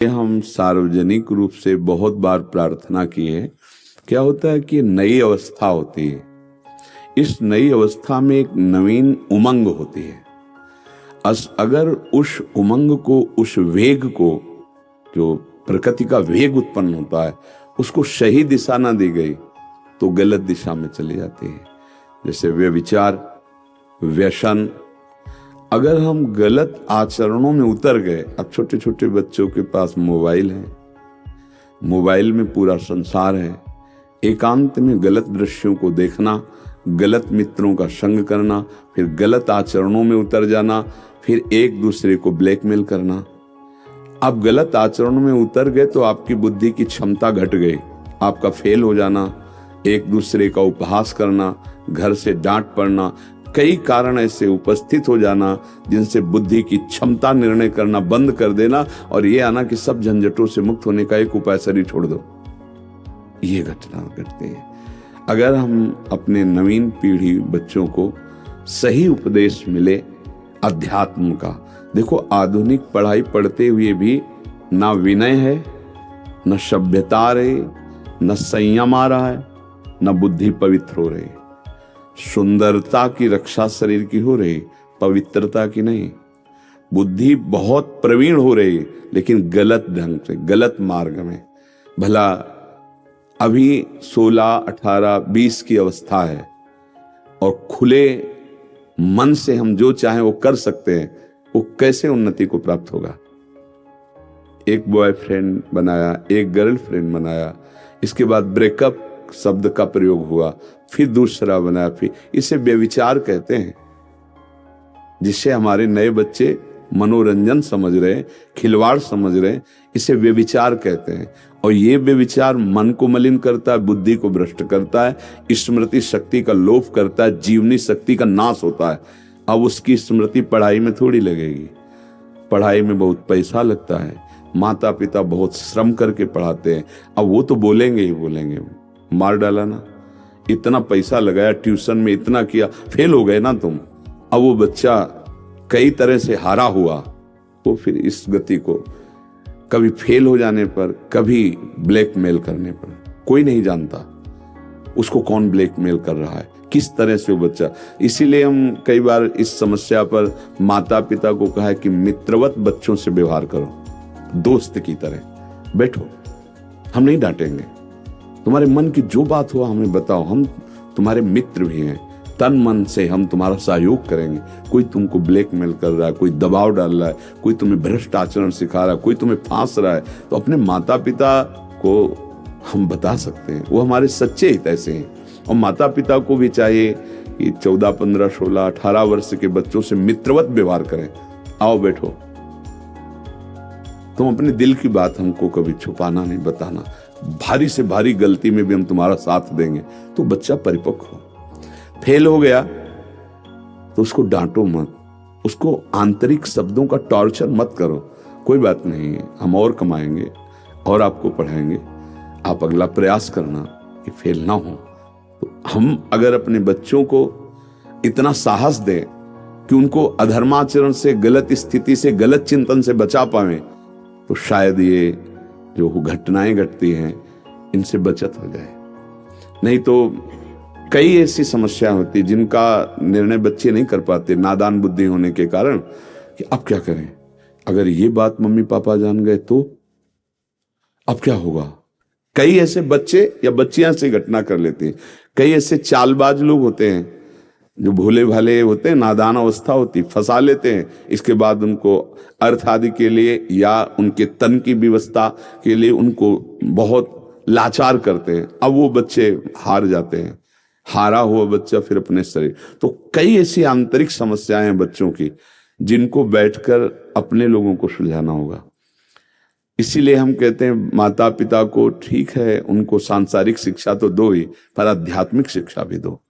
हम सार्वजनिक रूप से बहुत बार प्रार्थना की है। क्या होता है कि नई अवस्था होती है, इस नई अवस्था में एक नवीन उमंग होती है। अगर उस उमंग को, उस वेग को, जो प्रकृति का वेग उत्पन्न होता है, उसको सही दिशा ना दी गई तो गलत दिशा में चली जाती है। जैसे व्यभिचार, व्यसन, अगर हम गलत आचरणों में उतर गए। अब छोटे छोटे बच्चों के पास मोबाइल है, मोबाइल में पूरा संसार है। एकांत में गलत दृश्यों को देखना, गलत मित्रों का संग करना, फिर गलत आचरणों में उतर जाना, फिर एक दूसरे को ब्लैकमेल करना। आप गलत आचरणों में उतर गए तो आपकी बुद्धि की क्षमता घट गई, आपका फेल हो जाना, एक दूसरे का उपहास करना, घर से डांट पड़ना, कई कारण ऐसे उपस्थित हो जाना जिनसे बुद्धि की क्षमता निर्णय करना बंद कर देना और ये आना कि सब झंझटों से मुक्त होने का एक उपाय शरीर छोड़ दो। ये घटना घटती है। अगर हम अपने नवीन पीढ़ी बच्चों को सही उपदेश मिले अध्यात्म का। देखो, आधुनिक पढ़ाई पढ़ते हुए भी ना विनय है, न सभ्यता रही, न संयम आ रहा है, न बुद्धि पवित्र हो रही। सुंदरता की रक्षा शरीर की हो रही, पवित्रता की नहीं। बुद्धि बहुत प्रवीण हो रही लेकिन गलत ढंग से, गलत मार्ग में। भला अभी 16, 18, 20 की अवस्था है और खुले मन से हम जो चाहें वो कर सकते हैं, वो कैसे उन्नति को प्राप्त होगा? एक बॉयफ्रेंड बनाया, एक गर्लफ्रेंड बनाया, इसके बाद ब्रेकअप शब्द का प्रयोग हुआ, फिर दूसरा बनाया, फिर इसे व्यभिचार कहते हैं। जिससे हमारे नए बच्चे मनोरंजन समझ रहे, खिलवाड़ समझ रहे, इसे व्यभिचार कहते हैं। और ये व्यभिचार मन को मलिन करता है, बुद्धि को भ्रष्ट करता है, स्मृति शक्ति का लोप करता है, जीवनी शक्ति का नाश होता है। अब उसकी स्मृति पढ़ाई में थोड़ी लगेगी। पढ़ाई में बहुत पैसा लगता है, माता पिता बहुत श्रम करके पढ़ाते हैं। अब वो तो बोलेंगे ही बोलेंगे, मार डाला ना, इतना पैसा लगाया, ट्यूशन में इतना किया, फेल हो गए ना तुम। अब वो बच्चा कई तरह से हारा हुआ, वो फिर इस गति को कभी फेल हो जाने पर, कभी ब्लैकमेल करने पर, कोई नहीं जानता उसको कौन ब्लैकमेल कर रहा है, किस तरह से वो बच्चा। इसीलिए हम कई बार इस समस्या पर माता पिता को कहा है कि मित्रवत बच्चों से व्यवहार करो, दोस्त की तरह बैठो, हम नहीं डांटेंगे, तुम्हारे मन की जो बात हो हमें बताओ, हम तुम्हारे मित्र भी हैं, तन मन से हम तुम्हारा सहयोग करेंगे। कोई तुमको ब्लैकमेल कर रहा है, कोई दबाव डाल रहा है, कोई तुम्हें भ्रष्ट आचरण सिखा रहा है, कोई तुम्हें फांस रहा है, तो अपने माता पिता को हम बता सकते हैं, वो हमारे सच्चे हित ऐसे हैं। और माता पिता को भी चाहिए कि 14, 15, 16, 18 वर्ष के बच्चों से मित्रवत व्यवहार करें। आओ बैठो, तुम अपने दिल की बात हमको कभी छुपाना नहीं, बताना। भारी से भारी गलती में भी हम तुम्हारा साथ देंगे। तो बच्चा परिपक्व हो। फेल हो गया तो उसको डांटो मत, उसको आंतरिक शब्दों का टॉर्चर मत करो। कोई बात नहीं है, हम और कमाएंगे और आपको पढ़ाएंगे, आप अगला प्रयास करना कि फेल ना हो। तो हम अगर अपने बच्चों को इतना साहस दें कि उनको अधर्माचरण से, गलत स्थिति से, गलत चिंतन से बचा पाए, तो शायद ये जो घटनाएं घटती हैं इनसे बचत हो जाए। नहीं तो कई ऐसी समस्या होती जिनका निर्णय बच्चे नहीं कर पाते, नादान बुद्धि होने के कारण, कि अब क्या करें, अगर ये बात मम्मी पापा जान गए तो अब क्या होगा। कई ऐसे बच्चे या बच्चियां से घटना कर लेते हैं। कई ऐसे चालबाज लोग होते हैं जो भोले भाले होते हैं, नादान अवस्था होती, फंसा लेते हैं। इसके बाद उनको अर्थ आदि के लिए या उनके तन की व्यवस्था के लिए उनको बहुत लाचार करते हैं। अब वो बच्चे हार जाते हैं, हारा हुआ बच्चा फिर अपने शरीर। तो कई ऐसी आंतरिक समस्याएं हैं बच्चों की जिनको बैठकर अपने लोगों को सुलझाना होगा। इसीलिए हम कहते हैं माता पिता को, ठीक है उनको सांसारिक शिक्षा तो दो ही, पर आध्यात्मिक शिक्षा भी दो।